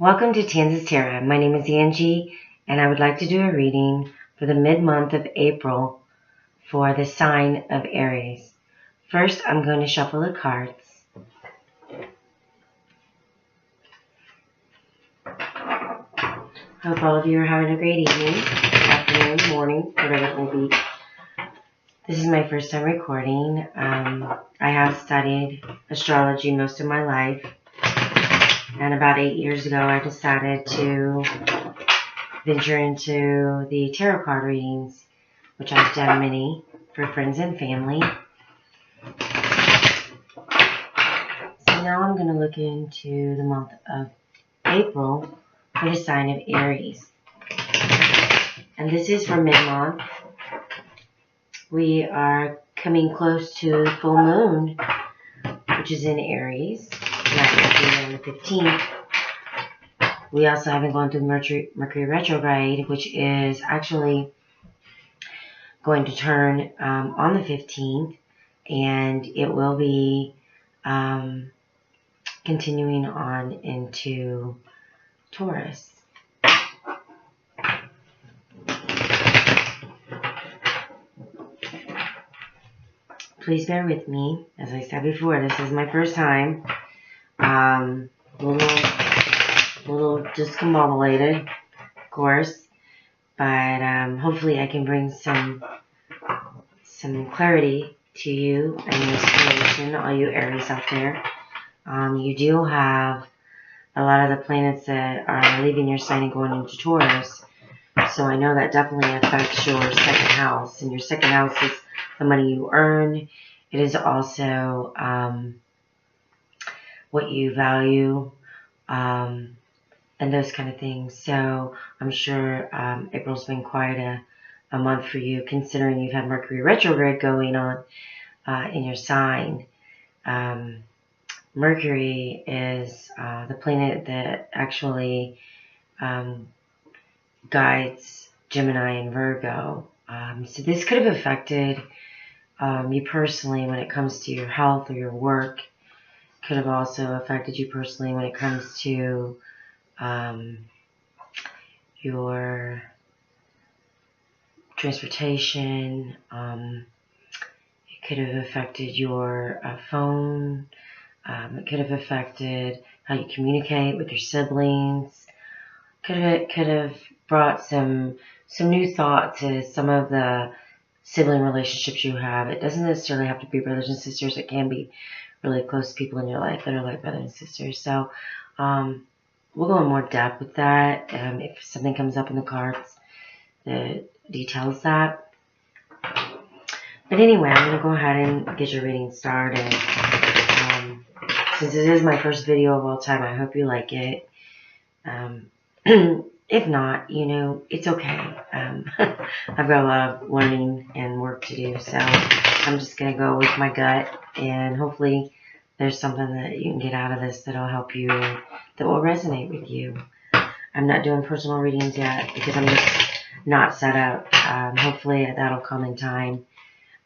Welcome to Tanz's Tarot. My name is Angie, and I would like to do a reading for the mid-month of April for the sign of Aries. First, I'm going to shuffle the cards. Hope all of you are having a great evening, afternoon, morning, whatever it may be. This is my first time recording. I have studied astrology most of my life. And about 8 years ago, I decided to venture into the tarot card readings, which I've done many for friends and family. So now I'm going to look into the month of April for the sign of Aries. And this is for mid-month. We are coming close to full moon, which is in Aries. That will be on the 15th. We also haven't gone through Mercury retrograde, which is actually going to turn on the 15th, and it will be continuing on into Taurus. Please bear with me. As I said before, this is my first time. A little discombobulated, of course, but hopefully I can bring some clarity to you and inspiration, all you Aries out there. You do have a lot of the planets that are leaving your sign and going into Taurus, so I know that definitely affects your second house, and your second house is the money you earn. It is also what you value, and those kind of things. So I'm sure April's been quite a month for you, considering you've had Mercury retrograde going on in your sign. Mercury is the planet that actually guides Gemini and Virgo. So this could have affected you personally when it comes to your health or your work. Could have also affected you personally when it comes to your transportation. It could have affected your phone. It could have affected how you communicate with your siblings. Could have brought some new thought to some of the sibling relationships you have. It doesn't necessarily have to be brothers and sisters. It can be really close people in your life that are like brothers and sisters. So we'll go in more depth with that if something comes up in the cards that details that. But anyway, I'm going to go ahead and get your reading started. Since it is my first video of all time, I hope you like it. If not, it's okay. I've got a lot of learning and work to do, so I'm just going to go with my gut, and hopefully there's something that you can get out of this that'll help you, that will resonate with you. I'm not doing personal readings yet because I'm just not set up. Hopefully that'll come in time.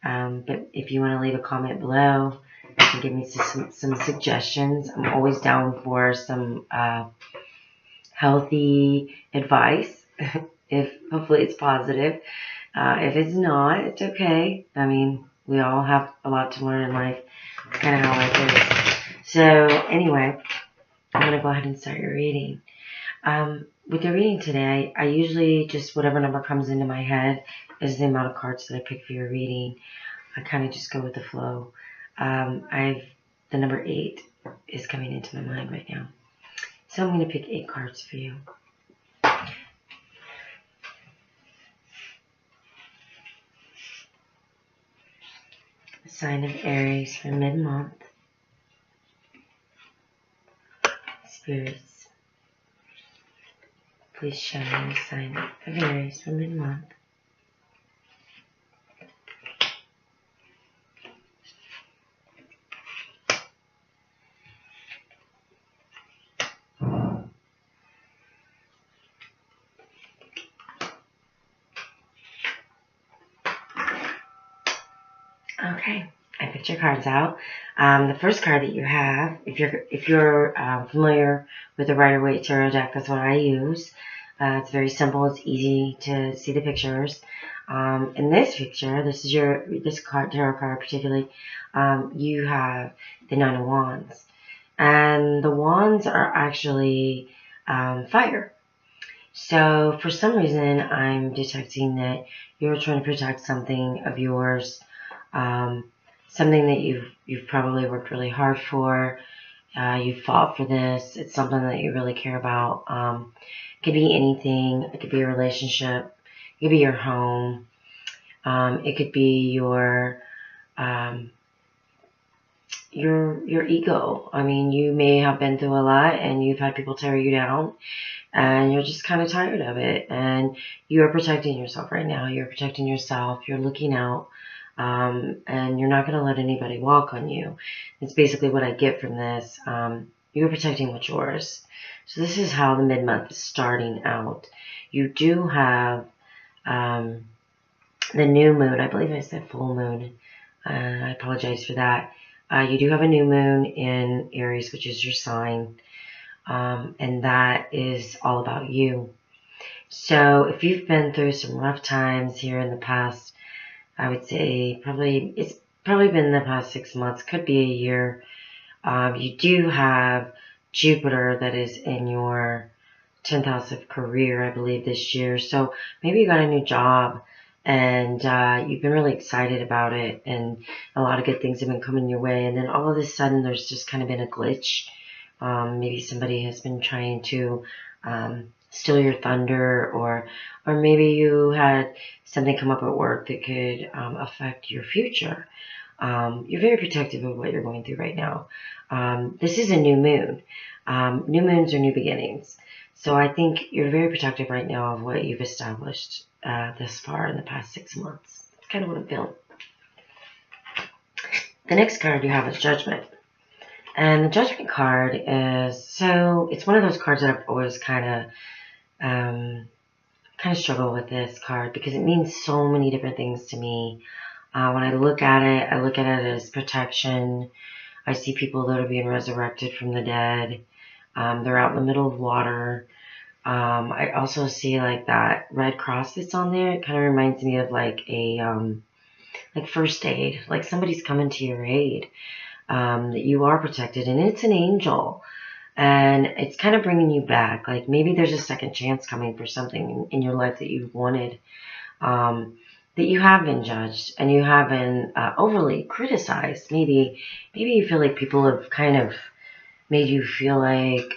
But if you want to leave a comment below and give me some suggestions, I'm always down for some healthy advice. If hopefully it's positive. If it's not, it's okay. I mean, we all have a lot to learn in life. It's kind of how life is. So anyway, I'm going to go ahead and start your reading. With the reading today, I usually just whatever number comes into my head is the amount of cards that I pick for your reading. I kind of just go with the flow. The number 8 is coming into my mind right now. So I'm going to pick 8 cards for you. The sign of Aries for mid-month. Spirits, please show me the sign of Aries for mid-month. Okay, I picked your cards out. The first card that you have, if you're familiar with the Rider-Waite Tarot deck, that's what I use. It's very simple. It's easy to see the pictures. In this picture, this tarot card particularly, you have the Nine of Wands, and the wands are actually fire. So for some reason, I'm detecting that you're trying to protect something of yours, something that you've probably worked really hard for. You fought for this. It's something that you really care about. It could be anything. It could be a relationship. It could be your home. It could be um, your ego. I mean, you may have been through a lot, and you've had people tear you down, and you're just kind of tired of it, and you're protecting yourself right now. You're protecting yourself. You're looking out, and you're not going to let anybody walk on you. It's basically what I get from this. You're protecting what's yours. So this is how the mid-month is starting out. You do have the new moon. I believe I said full moon. I apologize for that. You do have a new moon in Aries, which is your sign. And that is all about you. So if you've been through some rough times here in the past, I would say it's probably been the past 6 months, could be a year. You do have Jupiter that is in your 10th house of career, I believe, this year. So maybe you got a new job, and you've been really excited about it, and a lot of good things have been coming your way. And then all of a sudden, there's just kind of been a glitch. Maybe somebody has been trying to steal your thunder, or maybe you had something come up at work that could affect your future. You're very protective of what you're going through right now. This is a new moon. New moons are new beginnings. So I think you're very protective right now of what you've established thus far in the past 6 months. That's kind of what I'm feeling. The next card you have is Judgment. And the Judgment card it's one of those cards that I've always kind of struggle with this card, because it means so many different things to me. When I look at it as protection. I see people that are being resurrected from the dead. They're out in the middle of water. I also see like that red cross that's on there. It kind of reminds me of like a like first aid, like somebody's coming to your aid. That you are protected, and it's an angel, and it's kind of bringing you back. Like maybe there's a second chance coming for something in your life that you've wanted, that you have been judged and you have been overly criticized. Maybe you feel like people have kind of made you feel like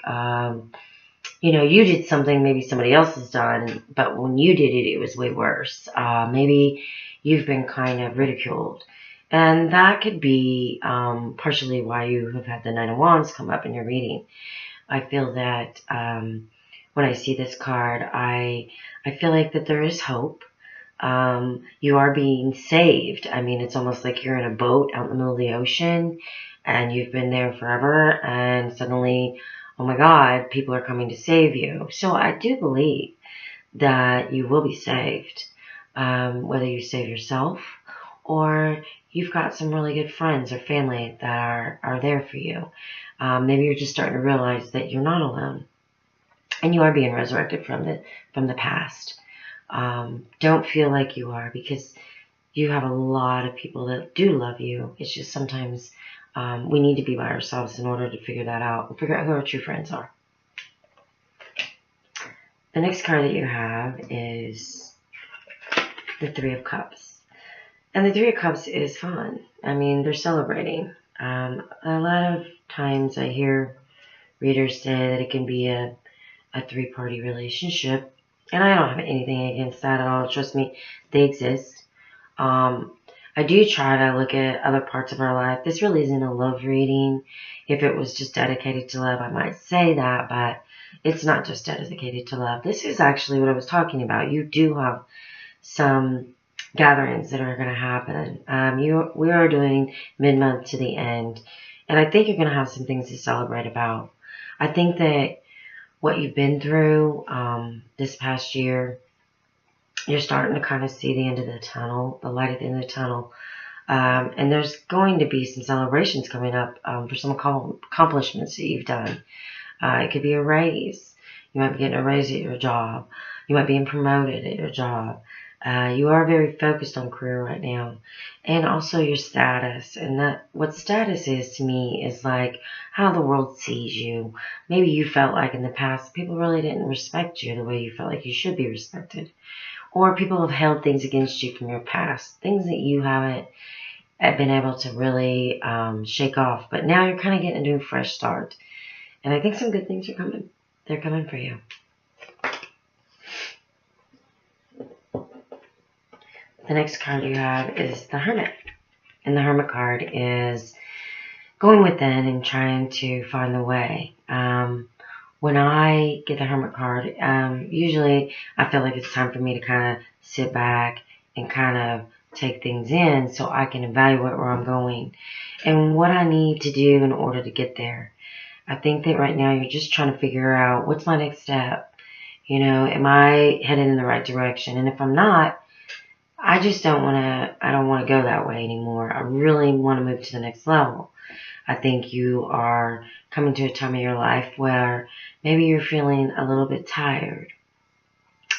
you did something maybe somebody else has done, but when you did it, it was way worse. Maybe you've been kind of ridiculed. And that could be partially why you have had the Nine of Wands come up in your reading. I feel that when I see this card, I feel like that there is hope. You are being saved. I mean, it's almost like you're in a boat out in the middle of the ocean, and you've been there forever, and suddenly, oh my God, people are coming to save you. So I do believe that you will be saved, whether you save yourself or you've got some really good friends or family that are there for you. Maybe you're just starting to realize that you're not alone, and you are being resurrected from the past. Don't feel like you are, because you have a lot of people that do love you. It's just sometimes we need to be by ourselves in order to figure that out and figure out who our true friends are. The next card that you have is the Three of Cups. And the Three of Cups is fun. I mean, they're celebrating. A lot of times I hear readers say that it can be a three-party relationship. And I don't have anything against that at all. Trust me, they exist. I do try to look at other parts of our life. This really isn't a love reading. If it was just dedicated to love, I might say that, but it's not just dedicated to love. This is actually what I was talking about. You do have some gatherings that are going to happen. We are doing mid-month to the end, and I think you're going to have some things to celebrate about. I think that what you've been through this past year, you're starting to kind of see the end of the tunnel, the light at the end of the tunnel. And there's going to be some celebrations coming up for some accomplishments that you've done. It could be a raise. You might be getting a raise at your job. You might be being promoted at your job. You are very focused on career right now, and also your status. And that what status is to me is like how the world sees you. Maybe you felt like in the past people really didn't respect you the way you felt like you should be respected, or people have held things against you from your past, things that you haven't been able to really shake off. But now you're kind of getting a new fresh start, and I think some good things are coming. They're coming for you. The next card you have is the Hermit. And the Hermit card is going within and trying to find the way. When I get the Hermit card, usually I feel like it's time for me to kind of sit back and kind of take things in so I can evaluate where I'm going and what I need to do in order to get there. I think that right now you're just trying to figure out what's my next step. You know, am I headed in the right direction? And if I'm not, I don't want to go that way anymore. I really want to move to the next level. I think you are coming to a time of your life where maybe you're feeling a little bit tired.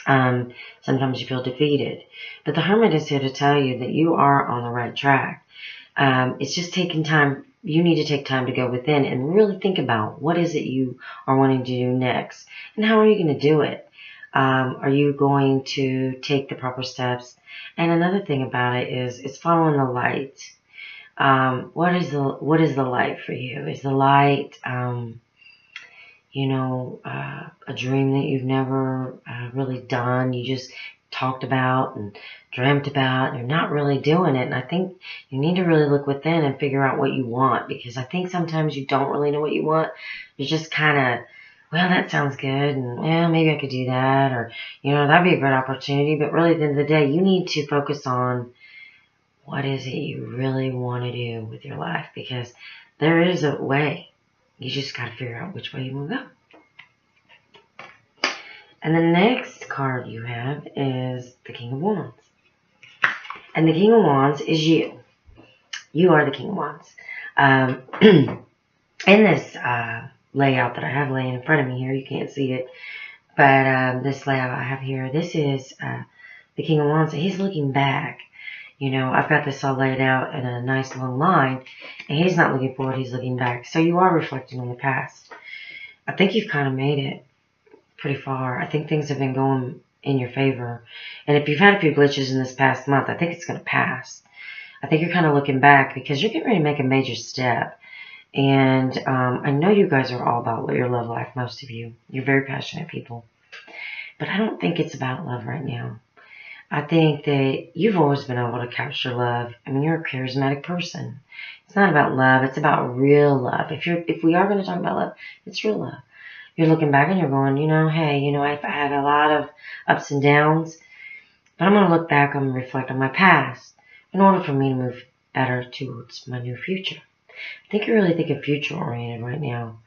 Sometimes you feel defeated. But the Hermit is here to tell you that you are on the right track. It's just taking time. You need to take time to go within and really think about what is it you are wanting to do next and how are you going to do it. Are you going to take the proper steps? And another thing about it is it's following the light. What is the light for you? Is the light, a dream that you've never really done? You just talked about and dreamt about, and you're not really doing it. And I think you need to really look within and figure out what you want, because I think sometimes you don't really know what you want. You're just kind of, well, that sounds good, and yeah, maybe I could do that, or, that'd be a great opportunity. But really, at the end of the day, you need to focus on what is it you really want to do with your life, because there is a way. You just got to figure out which way you want to go. And the next card you have is the King of Wands. And the King of Wands is you. You are the King of Wands. In this layout that I have laying in front of me here, you can't see it, but this layout I have here, this is the King of Wands. He's looking back. I've got this all laid out in a nice long line, and he's not looking forward, he's looking back. So you are reflecting on the past. I think you've kind of made it pretty far. I think things have been going in your favor. And if you've had a few glitches in this past month, I think it's going to pass. I think you're kind of looking back because you're getting ready to make a major step. And I know you guys are all about your love life, most of you. You're very passionate people. But I don't think it's about love right now. I think that you've always been able to capture love. I mean, you're a charismatic person. It's not about love. It's about real love. If we are going to talk about love, it's real love. You're looking back and you're going, hey, I've had a lot of ups and downs, but I'm going to look back and reflect on my past in order for me to move better towards my new future. I think you're really thinking future oriented right now.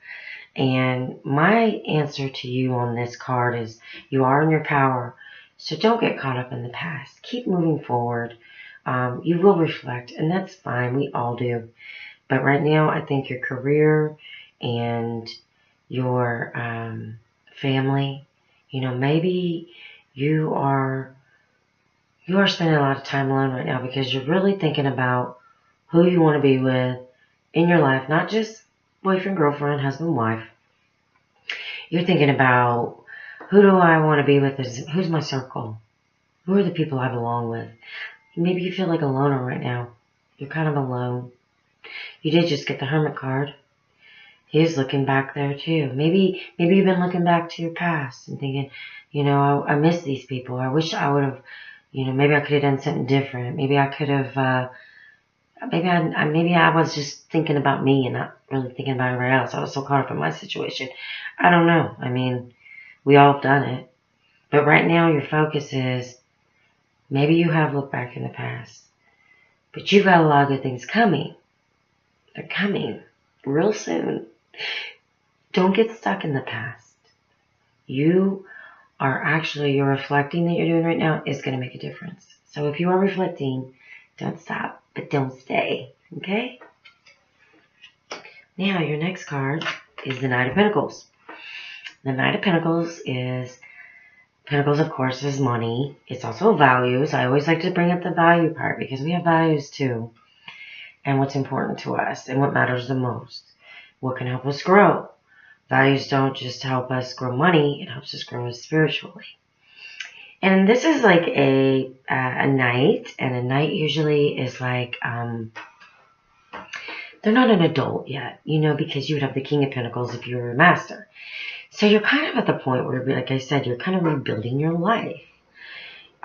And my answer to you on this card is you are in your power. So don't get caught up in the past. Keep moving forward. You will reflect, and that's fine. We all do. But right now, I think your career and your family, maybe you are spending a lot of time alone right now because you're really thinking about who you want to be with in your life, not just boyfriend, girlfriend, husband, wife. You're thinking about, who do I want to be with? Who's my circle? Who are the people I belong with? Maybe you feel like a loner right now. You're kind of alone. You did just get the Hermit card. He's looking back there too. Maybe you've been looking back to your past and thinking, I miss these people. I wish I would have, maybe I could have done something different. Maybe I could have, maybe I was just thinking about me and not really thinking about everybody else. I was so caught up in my situation. I don't know. I mean, we all have done it. But right now your focus is, maybe you have looked back in the past, but you've got a lot of good things coming. They're coming real soon. Don't get stuck in the past. You're reflecting that you're doing right now is going to make a difference. So if you are reflecting, Don't stop, but don't stay. Okay? Now, your next card is the Knight of Pentacles. The Knight of Pentacles is, Pentacles, of course, is money. It's also values. I always like to bring up the value part because we have values too. And what's important to us and what matters the most. What can help us grow. Values don't just help us grow money. It helps us grow spiritually. And this is like a knight. And a knight usually is like, they're not an adult yet, you know, because you would have the King of Pentacles if you were a master. So you're kind of at the point where, like I said, you're kind of rebuilding your life.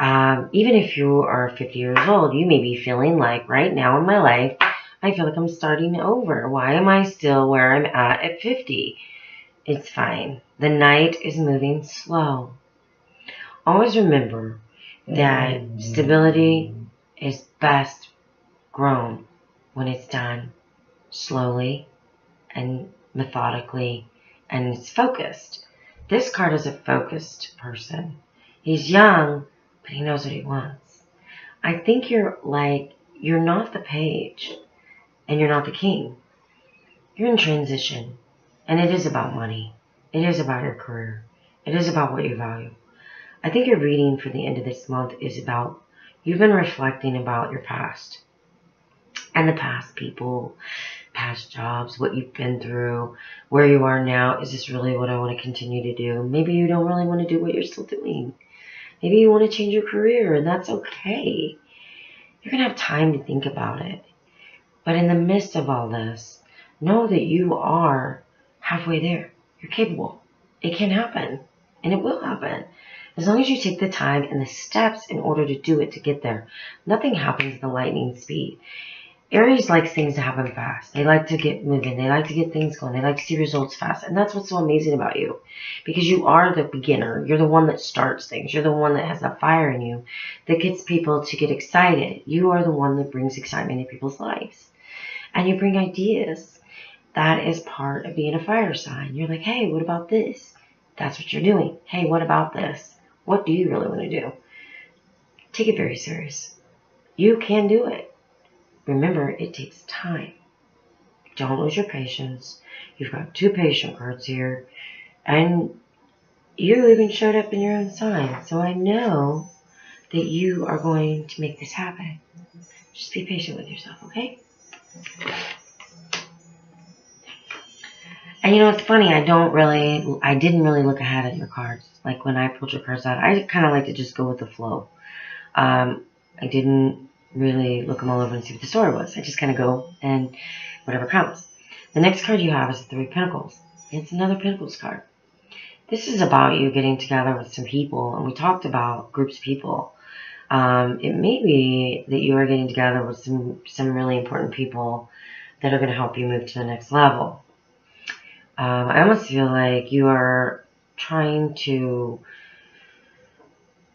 Even if you are 50 years old, you may be feeling like right now in my life, I feel like I'm starting over. Why am I still where I'm at 50? It's fine. The Knight is moving slow. Always remember that stability is best grown when it's done slowly and methodically, and it's focused. This card is a focused person. He's young, but he knows what he wants. I think you're not the page, and you're not the king. You're in transition, and it is about money. It is about your career. It is about what you value. I think your reading for the end of this month is about, you've been reflecting about your past, and the past people, past jobs, what you've been through, where you are now. Is this really what I want to continue to do? Maybe you don't really want to do what you're still doing. Maybe you want to change your career, and that's okay. You're going to have time to think about it. But in the midst of all this, know that you are halfway there. You're capable. It can happen, and it will happen. As long as you take the time and the steps in order to do it, to get there. Nothing happens at the lightning speed. Aries likes things to happen fast. They like to get moving. They like to get things going. They like to see results fast. And that's what's so amazing about you. Because you are the beginner. You're the one that starts things. You're the one that has the fire in you that gets people to get excited. You are the one that brings excitement in people's lives. And you bring ideas. That is part of being a fire sign. You're like, hey, what about this? That's what you're doing. Hey, what about this? What do you really want to do? Take it very serious. You can do it. Remember, it takes time. Don't lose your patience. You've got 2 patient cards here. And you even showed up in your own sign. So I know that you are going to make this happen. Just be patient with yourself, okay? And you know, it's funny. I didn't really look ahead at your cards. Like when I pulled your cards out, I kind of like to just go with the flow. I didn't really look them all over and see what the story was. I just kind of go and whatever comes. The next card you have is the 3 of Pentacles. It's another Pentacles card. This is about you getting together with some people, and we talked about groups of people. It may be that you are getting together with some really important people that are going to help you move to the next level. I almost feel like you are trying to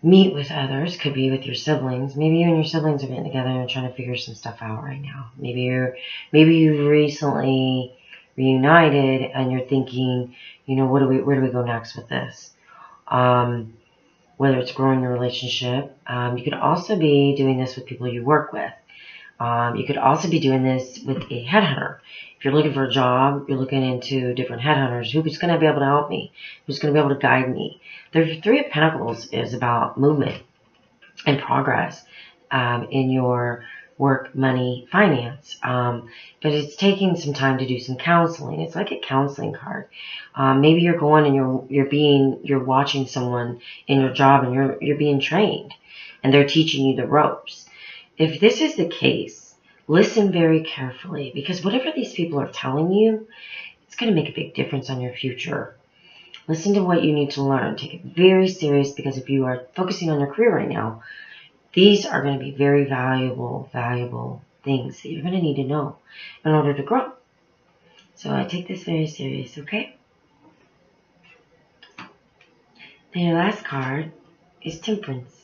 meet with others. Could be with your siblings. Maybe you and your siblings are getting together and trying to figure some stuff out right now. Maybe you recently reunited and you're thinking, you know, where do we go next with this? Whether it's growing your relationship. You could also be doing this with people you work with. You could also be doing this with a headhunter. If you're looking for a job, you're looking into different headhunters. Who's going to be able to help me? Who's going to be able to guide me? The 3 of Pentacles is about movement and progress in your work, money, finance. But it's taking some time to do some counseling. It's like a counseling card. Maybe you're going and you're watching someone in your job and you're being trained and they're teaching you the ropes. If this is the case, listen very carefully, because whatever these people are telling you, it's going to make a big difference on your future. Listen to what you need to learn. Take it very serious, because if you are focusing on your career right now, these are going to be very valuable things that you're going to need to know in order to grow. So I take this very serious, okay? Then your last card is Temperance.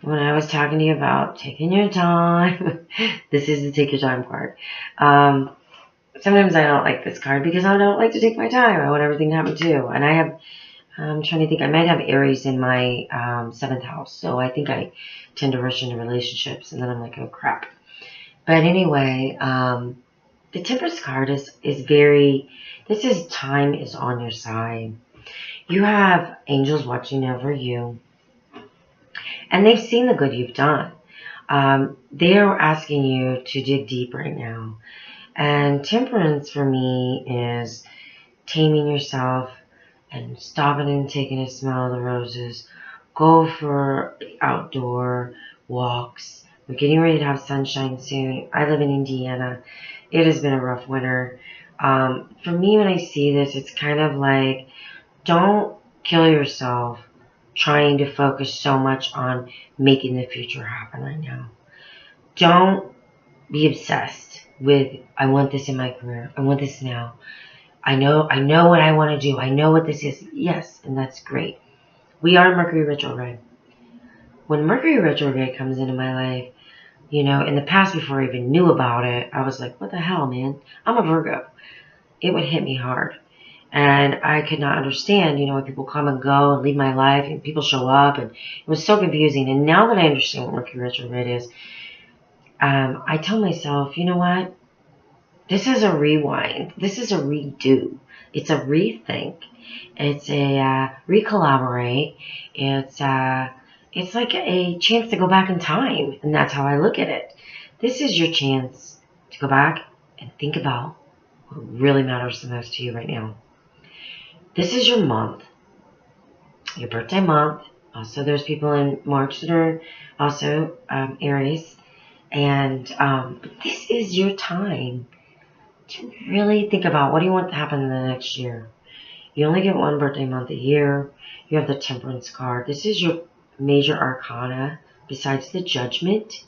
When I was talking to you about taking your time, this is the take your time card. Sometimes I don't like this card because I don't like to take my time. I want everything to happen too. And I I'm trying to think. I might have Aries in my 7th house, so I think I tend to rush into relationships, and then I'm like, oh crap. But anyway, the Temperance card is very. This is time is on your side. You have angels watching over you, and they've seen the good you've done. They are asking you to dig deep right now. And temperance for me is taming yourself and stopping and taking a smell of the roses. Go for outdoor walks. We're getting ready to have sunshine soon. I live in Indiana. It has been a rough winter. For me, when I see this, it's kind of like, don't kill yourself trying to focus so much on making the future happen right now. Don't be obsessed with, I want this in my career. I want this now. I know what I want to do. I know what this is. Yes, and that's great. We are Mercury retrograde. When Mercury retrograde comes into my life, in the past before I even knew about it, I was like, what the hell, man? I'm a Virgo. It would hit me hard. And I could not understand, when people come and go and leave my life and people show up, and it was so confusing. And now that I understand what Mercury retrograde is, I tell myself, you know what? This is a rewind. This is a redo. It's a rethink. It's a recollaborate. It's like a chance to go back in time, and that's how I look at it. This is your chance to go back and think about what really matters the most to you right now. This is your month, your birthday month. Also, there's people in March that are also Aries, and this is your time to really think about what do you want to happen in the next year. You only get one birthday month a year. You have the Temperance card. This is your major arcana besides the Judgment.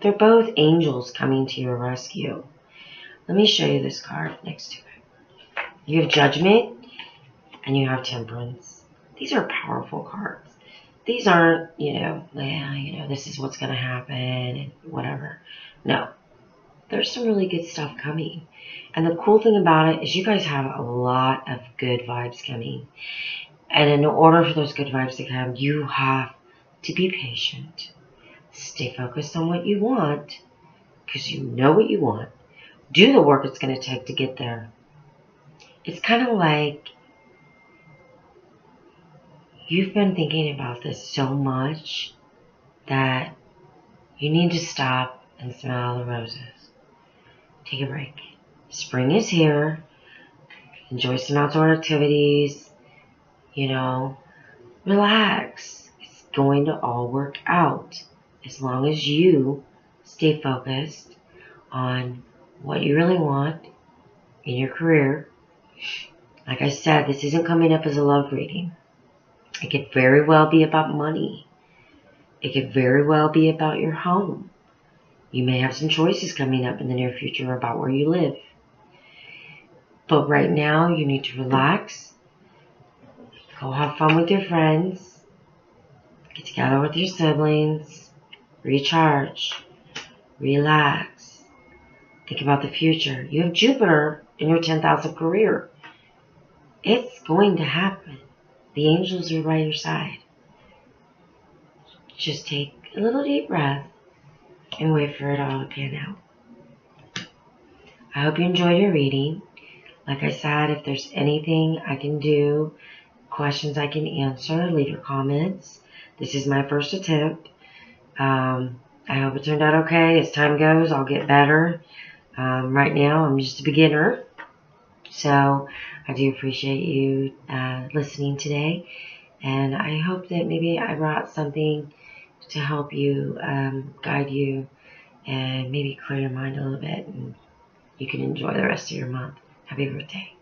They're both angels coming to your rescue. Let me show you this card next to it. You have Judgment and you have Temperance. These are powerful cards. These aren't, this is what's going to happen and whatever. No. There's some really good stuff coming. And the cool thing about it is you guys have a lot of good vibes coming. And in order for those good vibes to come, you have to be patient. Stay focused on what you want, because you know what you want. Do the work it's going to take to get there. It's kind of like you've been thinking about this so much that you need to stop and smell the roses. Take a break. Spring is here. Enjoy some outdoor activities. Relax. It's going to all work out as long as you stay focused on what you really want in your career. Like I said, this isn't coming up as a love reading. It could very well be about money. It could very well be about your home. You may have some choices coming up in the near future about where you live. But right now, you need to relax. Go have fun with your friends. Get together with your siblings. Recharge. Relax. Think about the future. You have Jupiter in your 10th house of career. It's going to happen. The angels are by your side. Just take a little deep breath and wait for it all to pan out. I hope you enjoyed your reading. Like I said, if there's anything I can do, questions I can answer, leave your comments. This is my first attempt. I hope it turned out okay. As time goes, I'll get better. Right now, I'm just a beginner. So I do appreciate you listening today. And I hope that maybe I brought something to help you, guide you, and maybe clear your mind a little bit. And you can enjoy the rest of your month. Happy birthday.